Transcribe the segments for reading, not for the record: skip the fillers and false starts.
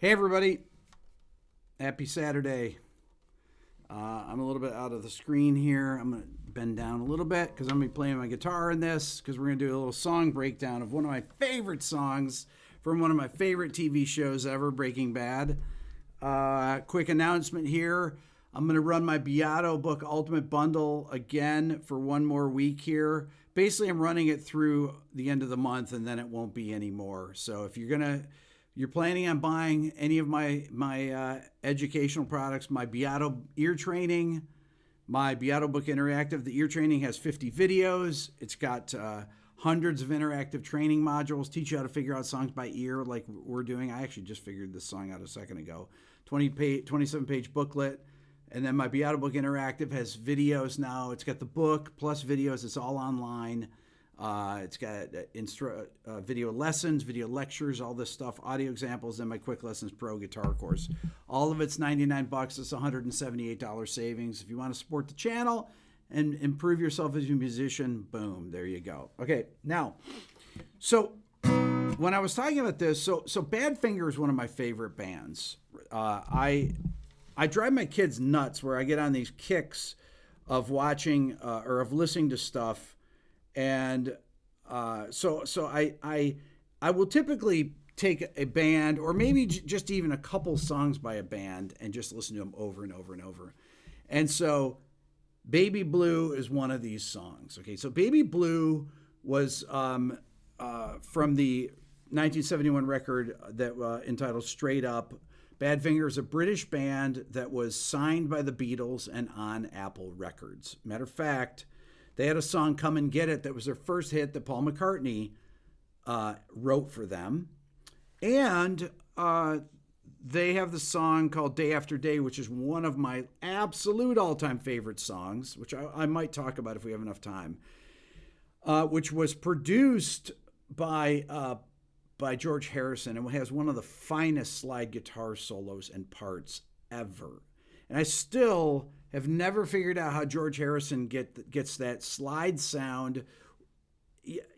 Hey everybody, happy Saturday. I'm a little bit out of the screen here. I'm going to bend down a little bit because I'm going to be playing my guitar in this because we're going to do a little song breakdown of one of my favorite songs from one of my favorite TV shows ever, Breaking Bad. Quick announcement here. I'm going to run my Beato Book Ultimate Bundle again for one more week here. Basically, I'm running it through the end of the month and then it won't be anymore. So if you're planning on buying any of my educational products, my Beato Ear Training, my Beato Book Interactive. The ear training has 50 videos. It's got hundreds of interactive training modules, teach you how to figure out songs by ear like we're doing. I actually just figured this song out a second ago. 27-page booklet. And then my Beato Book Interactive has videos now. It's got the book plus videos. It's all online. It's got video lessons, video lectures, all this stuff, audio examples, and my Quick Lessons Pro guitar course. All of it's $99. It's $178 savings. If you want to support the channel and improve yourself as a musician, boom, there you go. Okay, now, so when I was talking about this, so Badfinger is one of my favorite bands. I drive my kids nuts where I get on these kicks of watching or of listening to stuff. And so I will typically take a band or maybe just even a couple songs by a band and just listen to them over and over and over. And so Baby Blue is one of these songs. Okay, so Baby Blue was from the 1971 record that entitled Straight Up. Badfinger is a British band that was signed by the Beatles and on Apple Records. Matter of fact, they had a song, Come and Get It, that was their first hit that Paul McCartney wrote for them. And they have the song called Day After Day, which is one of my absolute all-time favorite songs, which I might talk about if we have enough time, which was produced by George Harrison and has one of the finest slide guitar solos and parts ever. And I still have never figured out how George Harrison gets that slide sound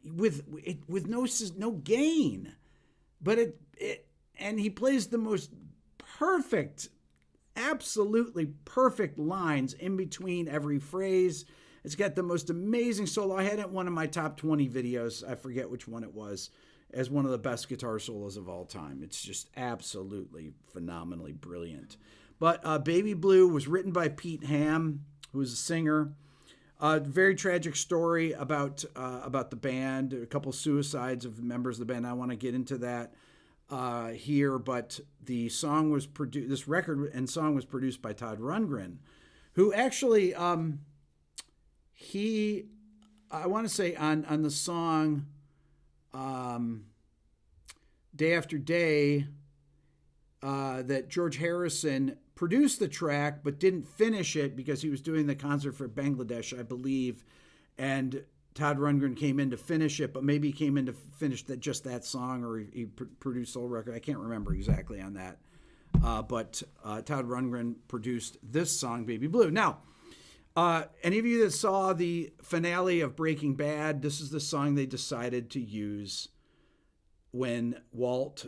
with no gain, but and he plays the most perfect, absolutely perfect lines in between every phrase. It's got the most amazing solo. I had it in one of my top 20 videos. I forget which one it was, as one of the best guitar solos of all time. It's just absolutely phenomenally brilliant. But Baby Blue was written by Pete Ham, who was a singer. Very tragic story about the band, a couple suicides of members of the band. I want to get into that here, but the song was produced. This record and song was produced by Todd Rundgren, who actually I want to say on the song Day After Day that George Harrison produced the track but didn't finish it because he was doing the concert for Bangladesh, I believe, and Todd Rundgren came in to finish it, but maybe he came in to finish just that song, or he produced the whole record. I can't remember exactly on that, but Todd Rundgren produced this song, Baby Blue. Now, any of you that saw the finale of Breaking Bad, this is the song they decided to use when Walt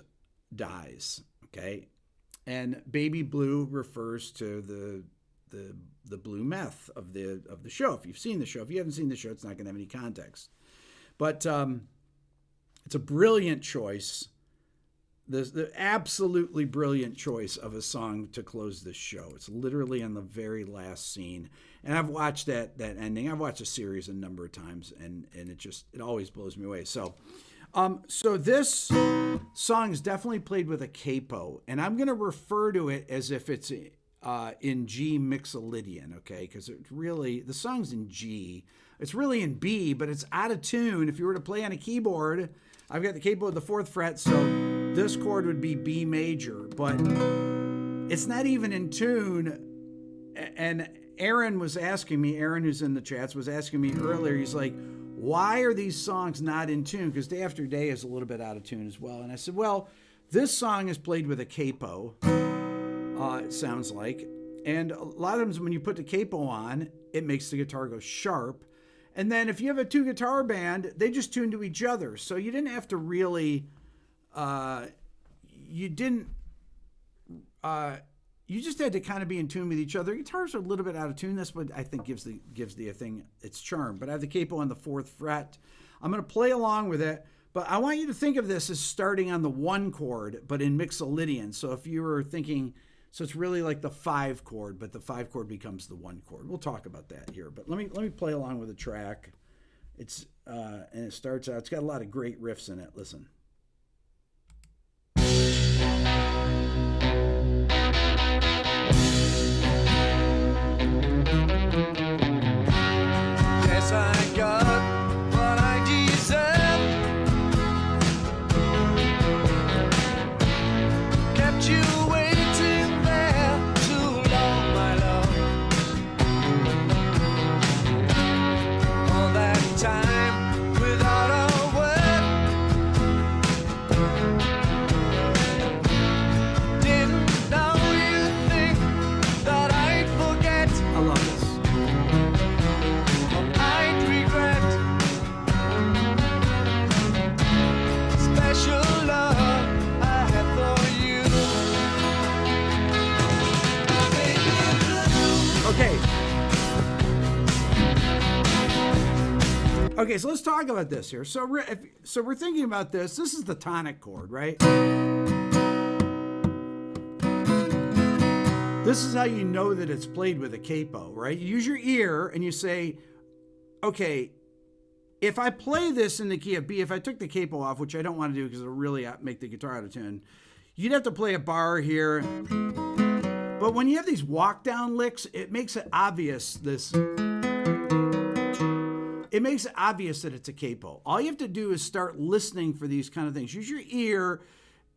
dies, okay? And Baby Blue refers to the blue meth of the show. If you've seen the show, if you haven't seen the show, it's not going to have any context. But it's a brilliant choice. The absolutely brilliant choice of a song to close this show. It's literally on the very last scene. And I've watched that ending. I've watched the series a number of times, and it always blows me away. So this song is definitely played with a capo, and I'm going to refer to it as if it's in G Mixolydian, okay? Because the song's in G. It's really in B, but it's out of tune. If you were to play on a keyboard, I've got the capo at the 4th fret, so this chord would be B major, but it's not even in tune. And Aaron, who's in the chats, was asking me earlier, he's like, why are these songs not in tune? Because Day After Day is a little bit out of tune as well. And I said, well, this song is played with a capo, it sounds like. And a lot of times when you put the capo on, it makes the guitar go sharp. And then if you have a 2-guitar band, they just tune to each other. So you didn't have to really, you didn't you just had to kind of be in tune with each other. Guitars are a little bit out of tune. That's what I think gives the thing its charm. But I have the capo on the 4th fret. I'm going to play along with it, but I want you to think of this as starting on the 1 chord, but in Mixolydian. So if you were thinking, so it's really like the 5 chord, but the 5 chord becomes the 1 chord. We'll talk about that here. But let me play along with the track. It's and it starts out. It's got a lot of great riffs in it. Listen. Yes, I got what I deserve. Kept you waiting there too long, my love. All that time without a word. Didn't know you'd think that I'd forget. I love this. Special love I had for you. Okay, so let's talk about this here. So we're thinking about this. This is the tonic chord, right? This is how you know that it's played with a capo, right? You use your ear and you say, okay, if I play this in the key of B, if I took the capo off, which I don't want to do because it'll really make the guitar out of tune, you'd have to play a bar here. But when you have these walk down licks, it makes it obvious it makes it obvious that it's a capo. All you have to do is start listening for these kind of things. Use your ear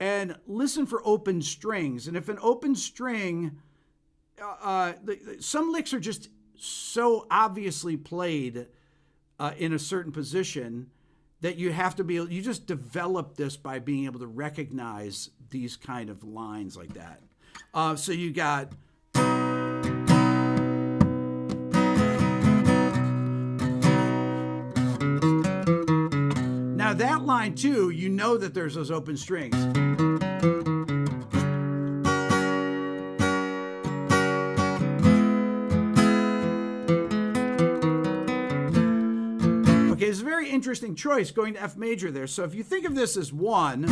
and listen for open strings. And if an open string, some licks are just so obviously played in a certain position that you have to you just develop this by being able to recognize these kind of lines like that. So you got, now that line too, you know that there's those open strings. Okay, it's a very interesting choice going to F major there. So if you think of this as one,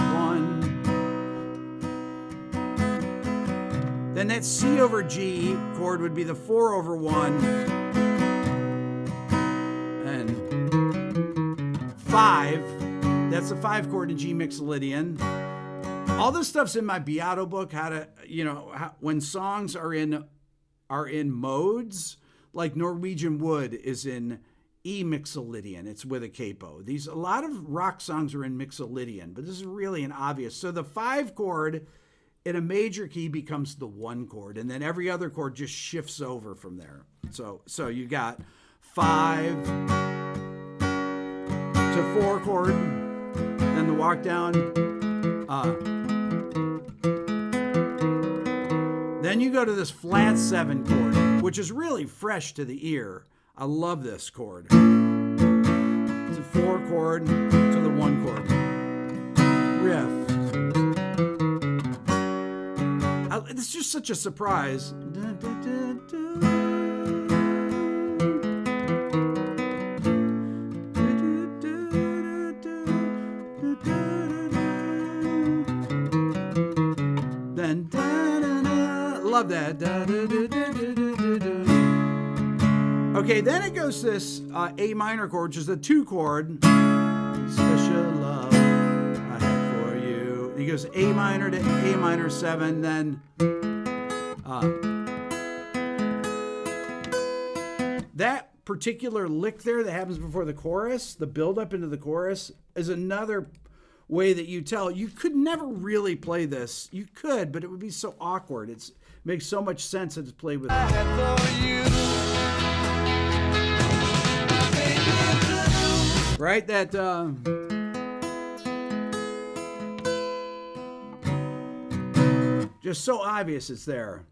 then that C over G chord would be the 4 over 1, and 5. That's the 5 chord in G Mixolydian. All this stuff's in my Beato book. How to, when songs are in modes, like Norwegian Wood is in E Mixolydian. It's with a capo. A lot of rock songs are in Mixolydian, but this is really an obvious. So the 5 chord in a major key becomes the 1 chord, and then every other chord just shifts over from there. So you got 5 to 4 chord, then the walk down. Then you go to this flat 7 chord, which is really fresh to the ear. I love this chord. It's a 4 chord to the 1 chord. Riff. It's just such a surprise. Then love that. Okay, then it goes this A minor chord, which is the 2 chord. Special love I have for you. He goes A minor to A minor 7, then that particular lick there that happens before the chorus, the build up into the chorus, is another way that you tell. You could never really play this. You could, but it would be so awkward. It makes so much sense that it's played with. Right? That just so obvious it's there.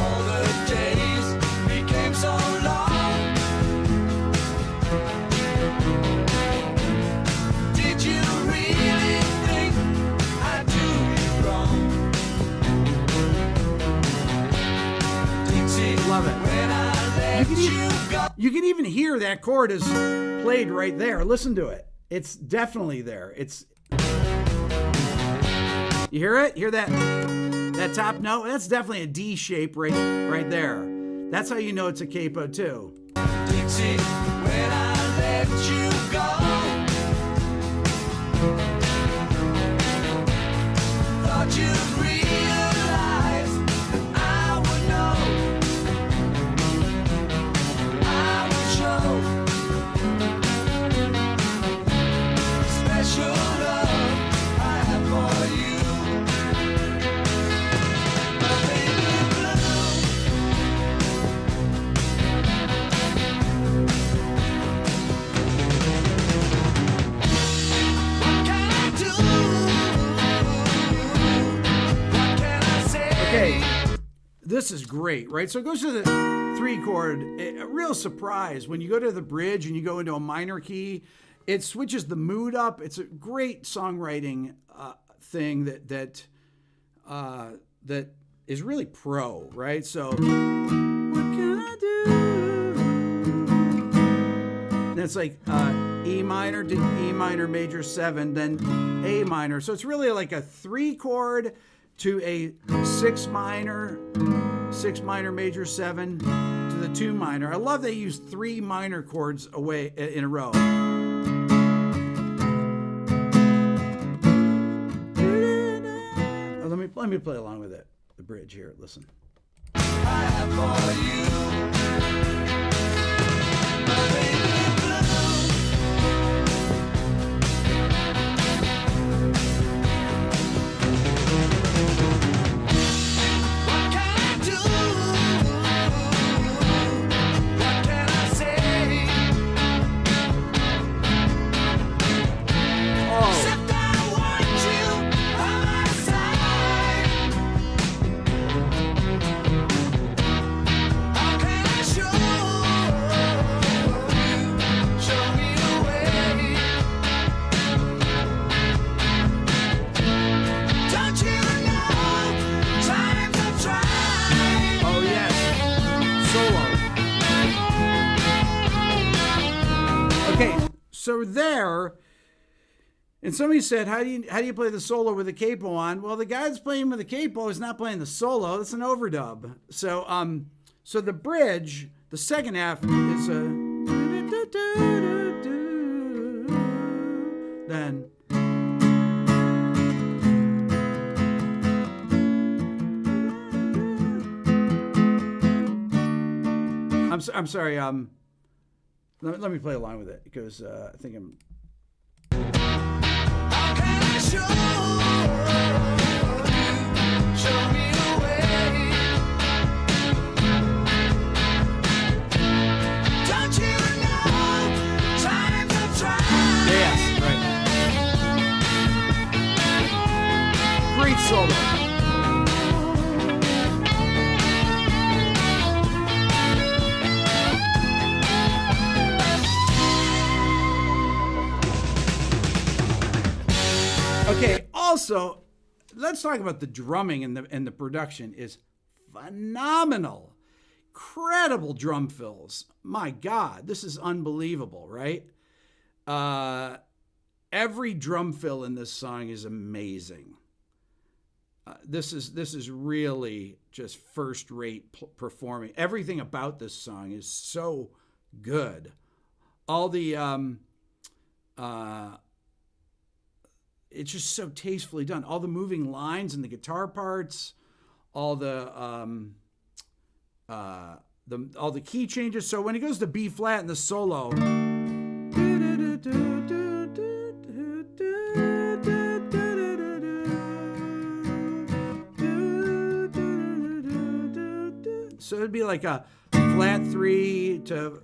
All the days became so long. You can even hear that chord is played right there. Listen to it. It's definitely there. You hear it? Hear that top note? That's definitely a D shape right there. That's how you know it's a capo too. Dixie, when I let you go, thought you'd realize that I would know, I would show special love I have for you, my baby blue. What can I do? What can I say? Okay, this is great, right? So it goes to the 3 chord. A real surprise when you go to the bridge and you go into a minor key. It switches the mood up. It's a great songwriting thing that is really pro, right? So, what can I do? And it's like E minor to E minor major 7, then A minor. So it's really like a 3 chord to a 6 minor major 7 to the 2 minor. I love they use 3 minor chords away in a row. Let me play along with it. The bridge here. Listen. I have for you, my baby blue. What can I do? What can I say? Oh, Except I want you by my side. How can I show me the way? Don't you know times I've tried? oh yes. Solo. Okay, so there. And somebody said, how do you play the solo with a capo on? Well, the guy that's playing with a capo is not playing the solo. It's an overdub. So so the bridge, the second half is a then I'm sorry. Let me play along with it because I think I'm. How can I show me the way? Don't you know times I've tried? Yes, right. Great solo. Okay, also, let's talk about the drumming and the production is phenomenal. Incredible drum fills. My God, this is unbelievable, right? Every drum fill in this song is amazing. This is really just first-rate performing. Everything about this song is so good. All the it's just so tastefully done. All the moving lines and the guitar parts, all the key changes. So when it goes to B flat in the solo, so it'd be like a flat 3 to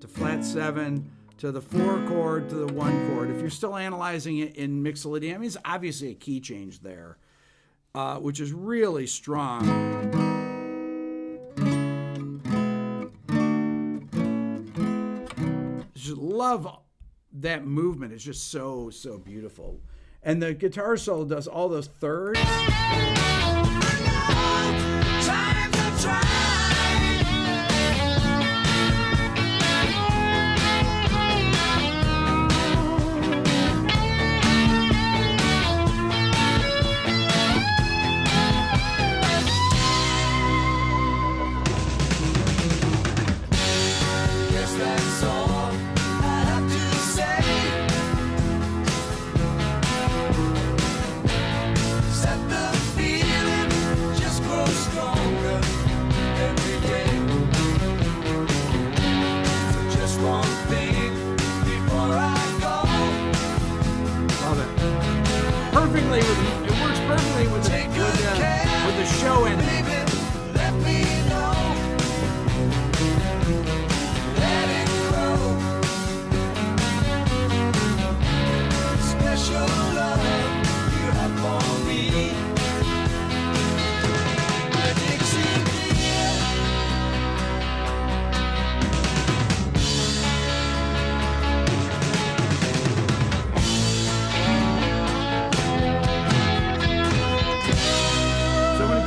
flat 7. To the 4 chord, to the 1 chord. If you're still analyzing it in mixolydian, I mean, it's obviously a key change there, which is really strong. Just love that movement. It's just so beautiful. And the guitar solo does all those thirds. Times I've tried.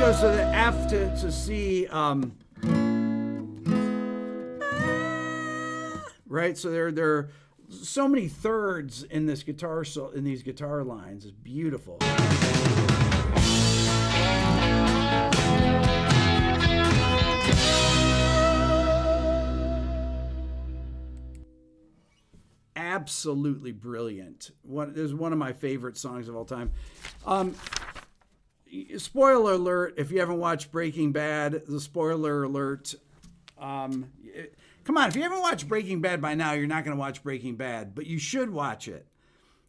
goes to the F to C. Right, so there are so many thirds in this guitar in these guitar lines. It's beautiful. Absolutely brilliant. This is one of my favorite songs of all time. Spoiler alert, if you haven't watched Breaking Bad, the spoiler alert. Come on, if you haven't watched Breaking Bad by now, you're not going to watch Breaking Bad, but you should watch it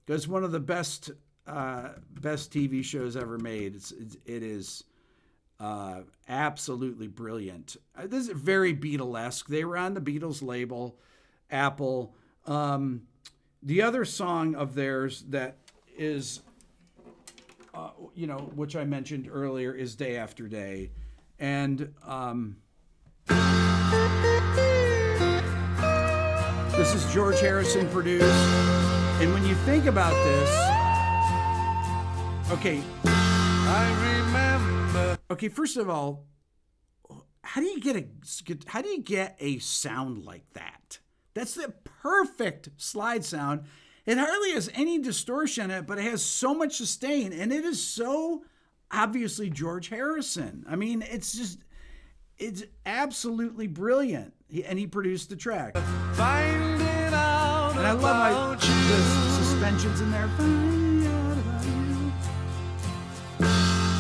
because it's one of the best TV shows ever made. It is absolutely brilliant. This is very Beatlesque. They were on the Beatles label, Apple. The other song of theirs that is, which I mentioned earlier, is Day After Day. And this is George Harrison produced. And when you think about this, okay. I remember. Okay, first of all, how do you get a sound like that? That's the perfect slide sound. It hardly has any distortion in it, but it has so much sustain, and it is so obviously George Harrison. I mean, it's absolutely brilliant. He produced the track. Finding out And I love how about you. the suspensions in there. Finding out about you.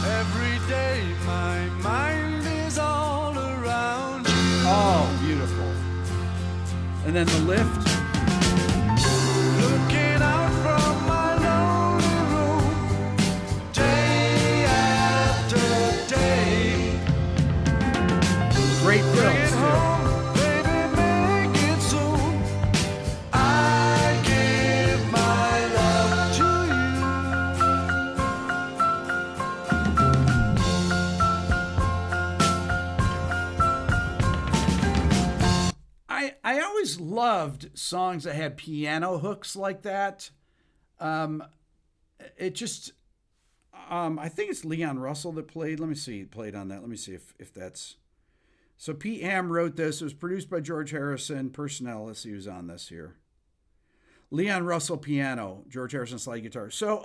Every day my mind is all around you. Oh, beautiful. And then the lift. Looking out from my lonely room, day after day. Great Bring fills, it too. home, baby, make it soon. I give my love to you. I always loved songs that had piano hooks like that. It just, I think it's Leon Russell that played. Let me see, played on that. Let me see if that's. So Pete Ham wrote this. It was produced by George Harrison. Personnel, let's see who's on this here. Leon Russell piano, George Harrison slide guitar. So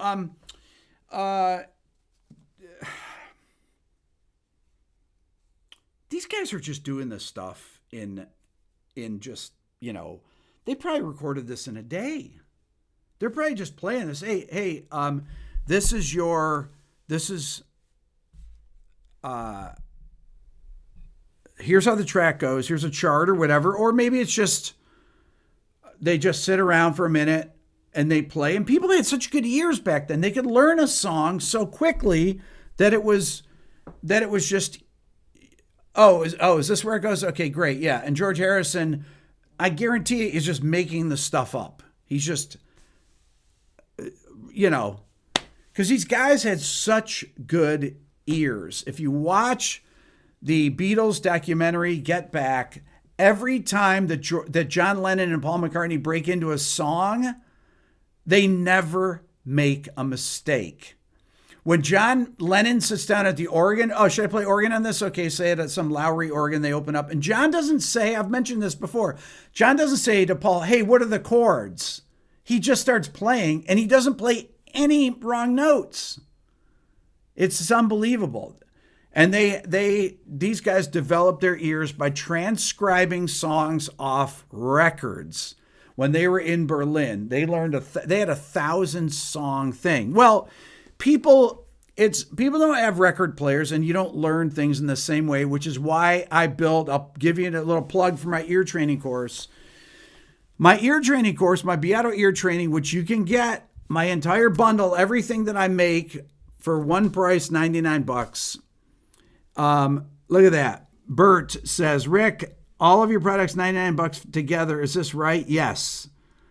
these guys are just doing this stuff in just, they probably recorded this in a day. They're probably just playing this. Hey, this is here's how the track goes. Here's a chart or whatever. Or maybe it's just, they just sit around for a minute and they play. And people had such good ears back then. They could learn a song so quickly that it was just, is this where it goes? Okay, great. Yeah. And George Harrison, I guarantee you, is just making the stuff up. He's just, because these guys had such good ears. If you watch the Beatles documentary, Get Back, every time that John Lennon and Paul McCartney break into a song, they never make a mistake. When John Lennon sits down at the organ, should I play organ on this? Okay, say it at some Lowry organ they open up. And John doesn't say, I've mentioned this before, John doesn't say to Paul, hey, what are the chords? He just starts playing and he doesn't play any wrong notes. It's unbelievable. And these guys developed their ears by transcribing songs off records. When they were in Berlin, they learned they had a 1,000-song thing. Well, people don't have record players, and you don't learn things in the same way, which is why I'll give you a little plug for my ear training course. My ear training course, my Beato Ear Training, which you can get my entire bundle, everything that I make for one price, $99. Look at that. Bert says, Rick, all of your products, $99 together. Is this right? Yes.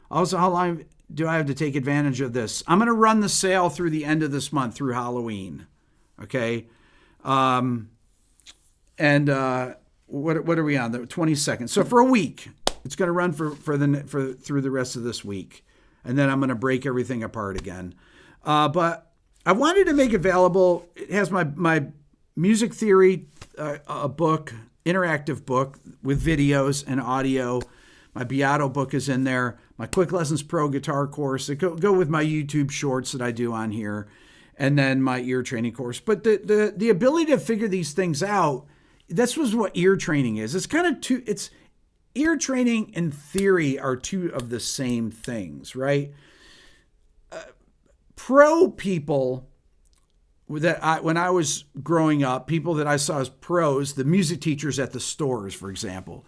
Also, how long do I have to take advantage of this? I'm going to run the sale through the end of this month, through Halloween. Okay. What are we on? The 22nd. So for a week, it's going to run through the rest of this week. And then I'm going to break everything apart again. But I wanted to make available, it has my music theory, a book, interactive book with videos and audio. My Beato book is in there. My Quick Lessons Pro guitar course. Go with my YouTube shorts that I do on here. And then my ear training course. But the ability to figure these things out, this was what ear training is. It's kind of it's ear training and theory are two of the same things, right? Pro people that when I was growing up, people that I saw as pros, the music teachers at the stores, for example,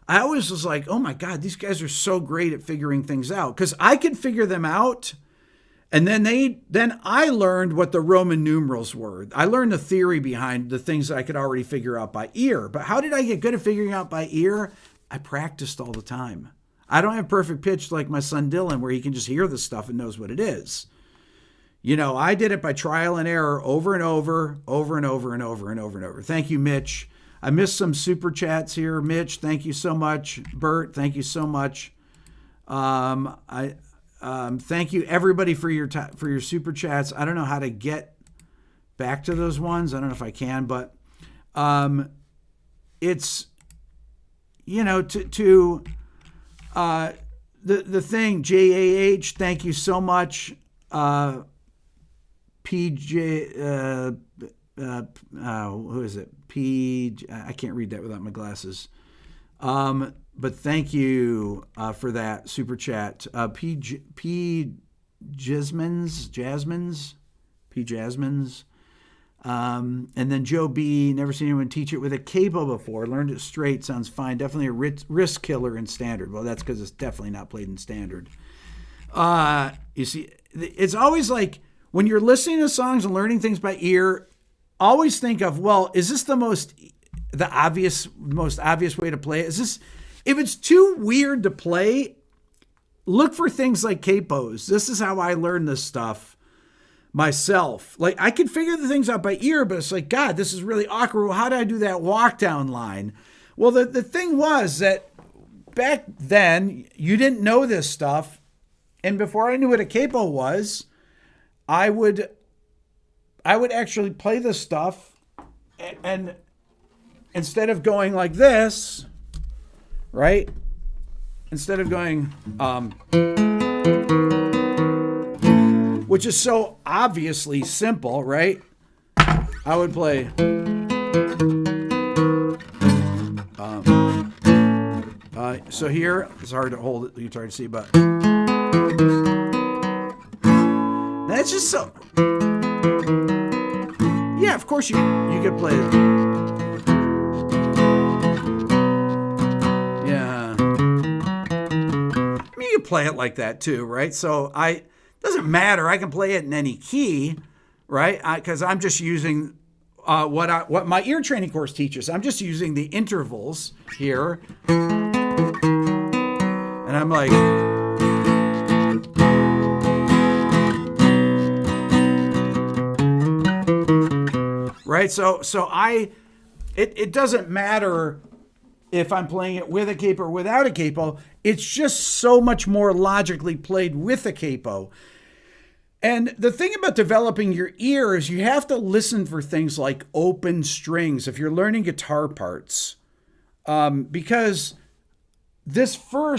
I always was like, oh my God, these guys are so great at figuring things out, because I could figure them out. And then I learned what the Roman numerals were. I learned the theory behind the things that I could already figure out by ear. But how did I get good at figuring out by ear? I practiced all the time. I don't have perfect pitch like my son Dylan, where he can just hear the stuff and knows what it is. You know, I did it by trial and error over and over. Thank you, Mitch. I missed some super chats here. Mitch, thank you so much. Bert, thank you so much. Thank you everybody for your super chats. I don't know how to get back to those ones. I don't know if I can, but it's, you know, the thing, JAH, thank you so much. PJ, who is it? I can't read that without my glasses. But thank you for that super chat. P. Jasmine's. And then Joe B. Never seen anyone teach it with a capo before. Learned it straight. Sounds fine. Definitely a risk killer in standard. Well, that's because it's definitely not played in standard. You see, it's always like when you're listening to songs and learning things by ear, always think of, well, is this the most obvious way to play it? Is this, if it's too weird to play, look for things like capos. This is how I learned this stuff myself. Like, I could figure the things out by ear, but it's like, God, this is really awkward. Well, how do I do that walk down line? Well, the thing was that back then you didn't know this stuff. And before I knew what a capo was, I would actually play this stuff, and instead of going like this, right? Instead of going, which is so obviously simple, right? I would play, so here, it's hard to hold it, it's hard to see, but that's just so, yeah, of course you could play it. Yeah. I mean, you can play it like that too, right? So doesn't matter. I can play it in any key, right? Because I'm just using what my ear training course teaches. I'm just using the intervals here. And I'm like, right? So it doesn't matter if I'm playing it with a capo or without a capo. It's just so much more logically played with a capo. And the thing about developing your ear is you have to listen for things like open strings if you're learning guitar parts. Because this da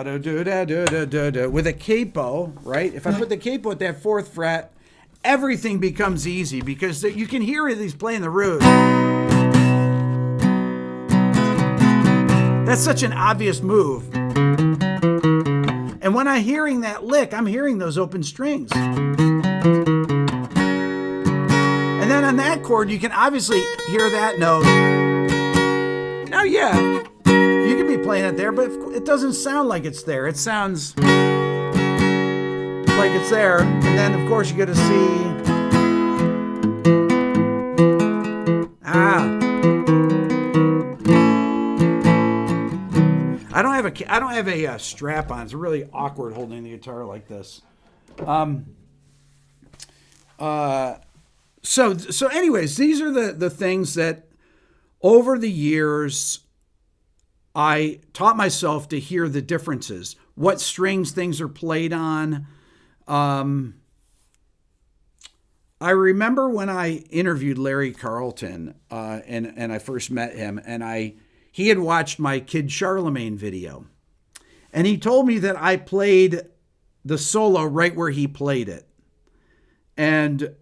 da da da da da da with a capo, right? If I put the capo at that fourth fret, everything becomes easy because you can hear it, he's playing the root. That's such an obvious move. And when I'm hearing that lick, I'm hearing those open strings. And then on that chord, you can obviously hear that note. Now, yeah, you could be playing it there, but it doesn't sound like it's there. It sounds like it's there. And then, of course, you get to see. I don't have a strap on. It's really awkward holding the guitar like this. So anyways, these are the things that over the years I taught myself to hear the differences, what strings things are played on. I remember when I interviewed Larry Carlton, and I first met him, and he had watched my Kid Charlemagne video, and he told me that I played the solo right where he played it, and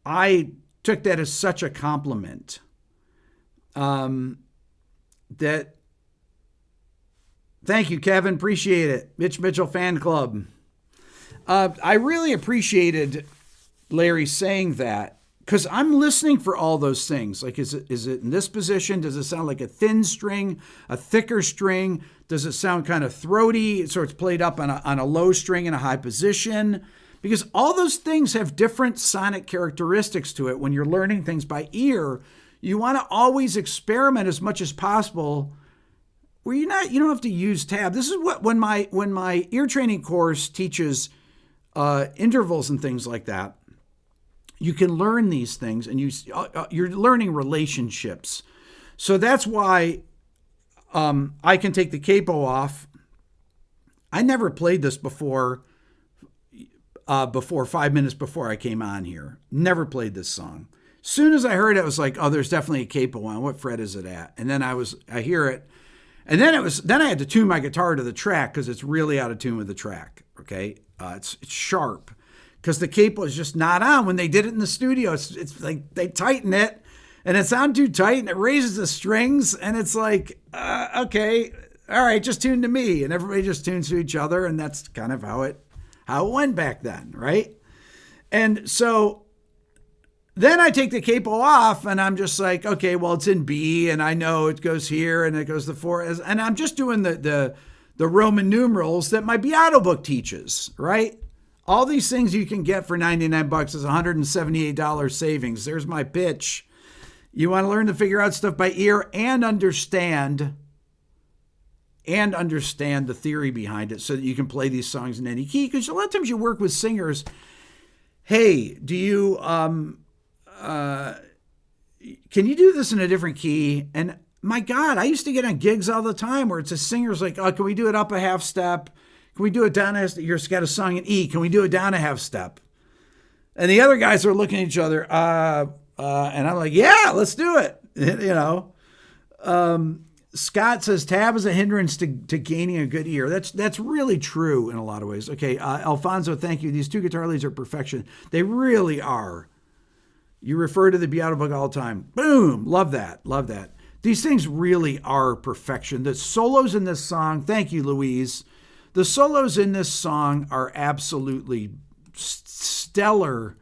I took that as such a compliment. That thank you, Kevin, appreciate it. Mitch Mitchell fan club. I really appreciated Larry saying that, because I'm listening for all those things. Like, is it in this position? Does it sound like a thin string, a thicker string? Does it sound kind of throaty? So it's played up on a low string in a high position? Because all those things have different sonic characteristics to it. When you're learning things by ear, you want to always experiment as much as possible, where you don't have to use tab. This is what when my ear training course teaches intervals and things like that. You can learn these things, and you're learning relationships. So that's why I can take the capo off. I never played this before 5 minutes before I came on here. Never played this song. Soon as I heard it, I was like, oh, there's definitely a capo on. What fret is it at? And then I hear it. And then I had to tune my guitar to the track, because it's really out of tune with the track. Okay. It's sharp, because the capo is just not on. When they did it in the studio, it's like they tighten it, and it sounds too tight, and it raises the strings, and it's like, okay, all right, just tune to me, and everybody just tunes to each other, and that's kind of how it went back then, right? And so then I take the capo off, and I'm just like, okay, well, it's in B, and I know it goes here, and it goes to 4, and I'm just doing the Roman numerals that my Beato book teaches, right? All these things you can get for $99 is $178 savings. There's my pitch. You want to learn to figure out stuff by ear and understand the theory behind it, so that you can play these songs in any key. Because a lot of times you work with singers. Hey, do you can you do this in a different key? And my God, I used to get on gigs all the time where it's a singer's like, oh, can we do it up a half step? Can we do it down a step? You've got a song in E. Can we do it down a half step? And the other guys are looking at each other. And I'm like, yeah, let's do it. Scott says tab is a hindrance to gaining a good ear. That's really true in a lot of ways. Okay. Alfonso, thank you. These two guitar leads are perfection. They really are. You refer to the Beato book all the time. Boom. Love that. Love that. These things really are perfection. The solos in this song, thank you, Louise. The solos in this song are absolutely stellar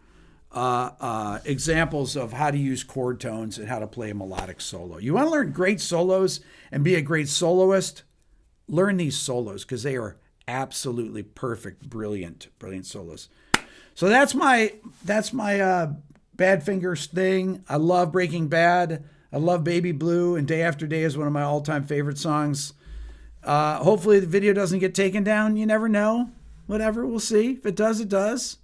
examples of how to use chord tones and how to play a melodic solo. You want to learn great solos and be a great soloist? Learn these solos, because they are absolutely perfect, brilliant solos. So that's my Badfinger thing. I love Breaking Bad. I love Baby Blue, and Day After Day is one of my all-time favorite songs. Hopefully the video doesn't get taken down. You never know. Whatever, we'll see. If it does, it does.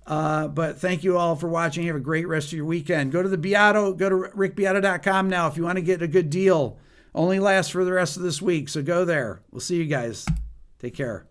But thank you all for watching. Have a great rest of your weekend. Go to the Beato, go to rickbeato.com now if you want to get a good deal. Only lasts for the rest of this week, so go there. We'll see you guys. Take care.